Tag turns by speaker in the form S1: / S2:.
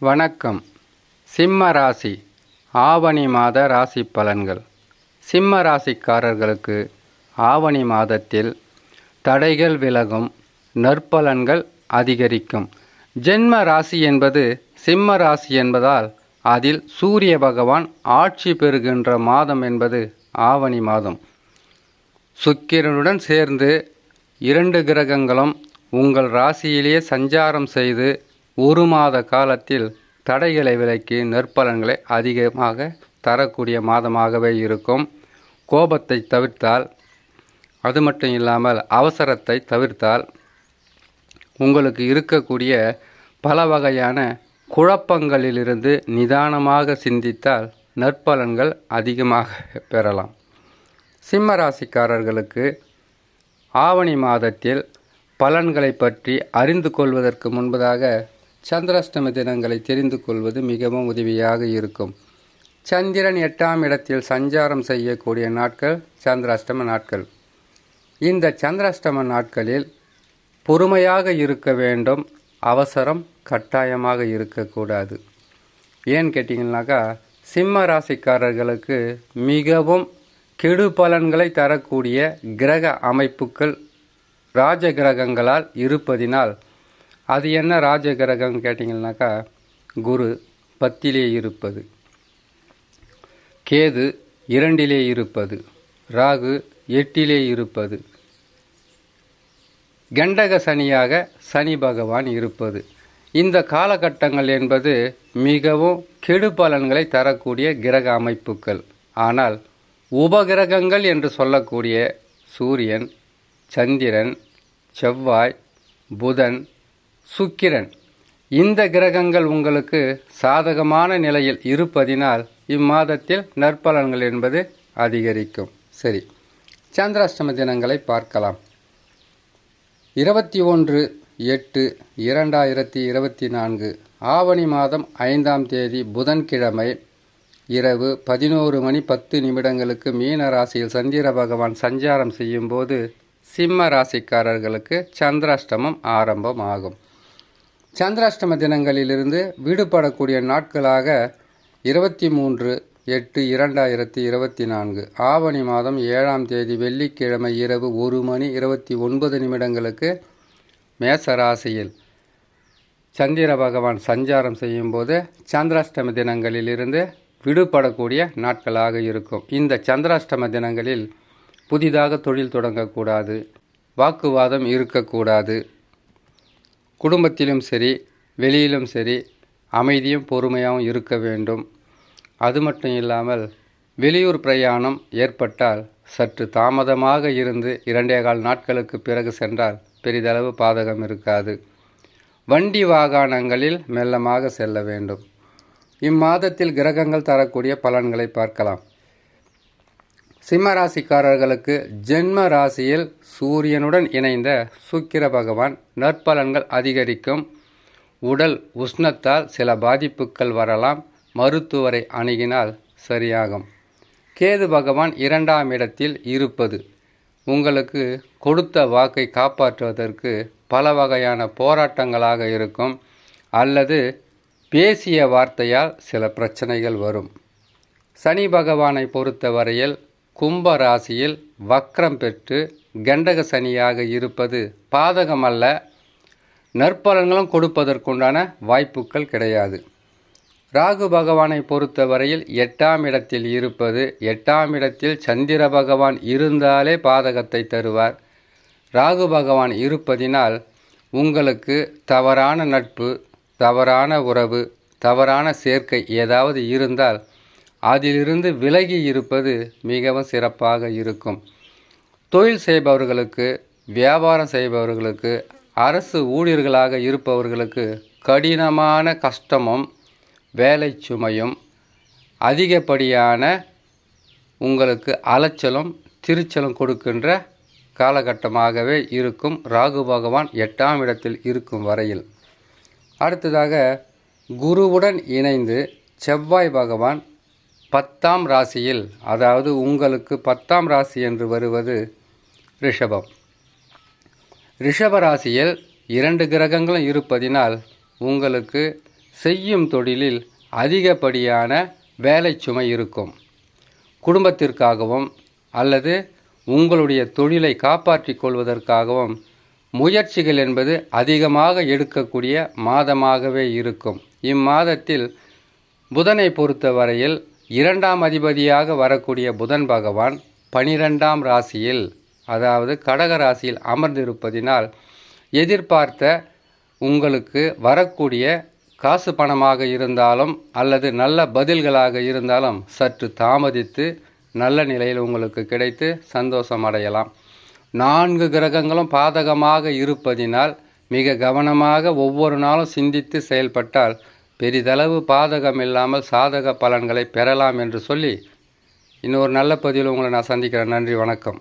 S1: வணக்கம். சிம்ம ராசி ஆவணி மாத ராசி பலன்கள். சிம்ம ராசிக்காரர்களுக்கு ஆவணி மாதத்தில் தடைகள் விலகும், நற்பலன்கள் அதிகரிக்கும். ஜென்ம ராசி என்பது சிம்ம ராசி என்பதால் அதில் சூரிய பகவான் ஆட்சி பெறுகின்ற மாதம் என்பது ஆவணி மாதம். சுக்கிரனுடன் சேர்ந்து 2 கிரகங்களும் உங்கள் ராசியிலேயே சஞ்சாரம் செய்து 1 மாத காலத்தில் தடைகளை விலக்கி நற்பலன்களை அதிகமாக தரக்கூடிய மாதமாகவே இருக்கும். கோபத்தை தவிர்த்தால், அது மட்டும் இல்லாமல் அவசரத்தை தவிர்த்தால், உங்களுக்கு இருக்கக்கூடிய பல வகையான குழப்பங்களிலிருந்து நிதானமாக சிந்தித்தால் நற்பலன்கள் அதிகமாக பெறலாம். சிம்ம ராசிக்காரர்களுக்கு ஆவணி மாதத்தில் பலன்களை பற்றி அறிந்து கொள்வதற்கு முன்பதாக சந்திராஷ்டம தினங்களை தெரிந்து கொள்வது மிகவும் உதவியாக இருக்கும். சந்திரன் 8ஆம் இடத்தில் சஞ்சாரம் செய்யக்கூடிய நாட்கள் சந்திராஷ்டம நாட்கள். இந்த சந்திராஷ்டம நாட்களில் பொறுமையாக இருக்க வேண்டும். அவசரம் கட்டாயமாக இருக்கக்கூடாது. ஏன்னு கேட்டிங்கன்னாக்கா, சிம்ம ராசிக்காரர்களுக்கு மிகவும் கெடு பலன்களை தரக்கூடிய கிரக அமைப்புகள் ராஜ கிரகங்களால் இருப்பதினால், அது என்ன ராஜ கிரகம் கேட்டிங்கன்னாக்கா, குரு 10லே இருப்பது, கேது 2லே இருப்பது, ராகு 8லே இருப்பது, கண்டக சனியாக சனி பகவான் இருப்பது. இந்த காலகட்டங்கள் என்பது மிகவும் கெடு பலன்களை தரக்கூடிய கிரக அமைப்புகள். ஆனால் உபகிரகங்கள் என்று சொல்லக்கூடிய சூரியன், சந்திரன், செவ்வாய், புதன், சுக்கிரன், இந்த கிரகங்கள் உங்களுக்கு சாதகமான நிலையில் இருப்பதினால் இம்மாதத்தில் நற்பலன்கள் என்பது அதிகரிக்கும். சரி, சந்திராஷ்டம தினங்களை பார்க்கலாம். 21/8/2024 ஆவணி மாதம் 5ஆம் தேதி புதன்கிழமை இரவு 11:10 மீன ராசியில் சந்திர பகவான் சஞ்சாரம் செய்யும்போது சிம்ம ராசிக்காரர்களுக்கு சந்திராஷ்டமம் ஆரம்பமாகும். சந்திராஷ்டம தினங்களிலிருந்து விடுபடக்கூடிய நாட்களாக 23/8/2024 ஆவணி மாதம் 7ஆம் தேதி வெள்ளிக்கிழமை இரவு 1:29 மேச ராசியில் சந்திர பகவான் சஞ்சாரம் செய்யும்போது சந்திராஷ்டம தினங்களிலிருந்து விடுபடக்கூடிய நாட்களாக இருக்கும். இந்த சந்திராஷ்டம தினங்களில் புதிதாக தொழில் தொடங்கக்கூடாது, வாக்குவாதம் இருக்கக்கூடாது. குடும்பத்திலும் சரி, வெளியிலும் சரி, அமைதியும் பொறுமையாகவும் இருக்க வேண்டும். அது மட்டும் இல்லாமல் வெளியூர் பிரயாணம் ஏற்பட்டால் சற்று தாமதமாக இருந்து 2.25 நாட்களுக்கு பிறகு சென்றால் பெரிதளவு பாதகம் இருக்காது. வண்டி வாகனங்களில் மெல்லமாக செல்ல வேண்டும். இம்மாதத்தில் கிரகங்கள் தரக்கூடிய பலன்களை பார்க்கலாம். சிம்ம ராசிக்காரர்களுக்கு ஜென்ம ராசியில் சூரியனுடன் இணைந்த சுக்கிர பகவான் நற்பலன்கள் அதிகரிக்கும். உடல் உஷ்ணத்தால் சில பாதிப்புகள் வரலாம். மருத்துவரை அணுகினால் சரியாகும். கேது பகவான் 2ஆம் இடத்தில் இருப்பது உங்களுக்கு கொடுத்த வாக்கை காப்பாற்றுவதற்கு பல வகையான போராட்டங்களாக இருக்கும். அல்லது பேசிய வார்த்தையால் சில பிரச்சனைகள் வரும். சனி பகவானை பொறுத்தவரையில் கும்ப ராசியில் வக்ரம் பெற்று கண்டக சனியாக இருப்பது பாதகமல்ல. நற்பலன்களும் கொடுப்பதற்குண்டான வாய்ப்புகள் கிடையாது. ராகு பகவானை பொறுத்தவரையில் 8ஆம் இடத்தில் இருப்பது, 8ஆம் இடத்தில் சந்திர பகவான் இருந்தாலே பாதகத்தை தருவார். ராகு பகவான் இருப்பதினால் உங்களுக்கு தவறான நட்பு, தவறான உறவு, தவறான சேர்க்கை ஏதாவது இருந்தால் அதிலிருந்து விலகி இருப்பது மிகவும் சிறப்பாக இருக்கும். தொழில் செய்பவர்களுக்கு, வியாபாரம் செய்பவர்களுக்கு, அரசு ஊழியர்களாக இருப்பவர்களுக்கு கடினமான கஷ்டமும் வேலை சுமையும் அதிகப்படியான உங்களுக்கு அலைச்சலும் திருச்சலும் கொடுக்கின்ற காலகட்டமாகவே இருக்கும். ராகு பகவான் 8ஆம் இடத்தில் இருக்கும் வரையில். அடுத்ததாக குருவுடன் இணைந்து செவ்வாய் பகவான் 10ஆம் ராசியில், அதாவது உங்களுக்கு 10ஆம் ராசி என்று வருவது ரிஷபம். ரிஷப ராசியில் 2 கிரகங்களும் இருப்பதினால் உங்களுக்கு செய்யும் தொழிலில் அதிகப்படியான வேலை சுமை இருக்கும். குடும்பத்திற்காகவும் அல்லது உங்களுடைய தொழிலை காப்பாற்றிக் கொள்வதற்காகவும் முயற்சிகள் என்பது அதிகமாக எடுக்கக்கூடிய மாதமாகவே இருக்கும். இம்மாதத்தில் புதனை பொறுத்தவரையில் 2ஆம் அதிபதியாக வரக்கூடிய புதன் பகவான் 12ஆம் ராசியில், அதாவது கடக ராசியில் அமர்ந்திருப்பதினால் எதிர்பார்த்த உங்களுக்கு வரக்கூடிய காசு பணமாக இருந்தாலும் அல்லது நல்ல பதில்களாக இருந்தாலும் சற்று தாமதித்து நல்ல நிலையில் உங்களுக்கு கிடைத்து சந்தோஷம் அடையலாம். 4 கிரகங்களும் பாதகமாக இருப்பதினால் மிக கவனமாக ஒவ்வொரு நாளும் சிந்தித்து செயல்பட்டால் பெரிதளவு பாதகம் இல்லாமல் சாதக பலன்களை பெறலாம் என்று சொல்லி இன்னொரு நல்ல பதிவில் உங்களை நான் சந்திக்கிறேன். நன்றி, வணக்கம்.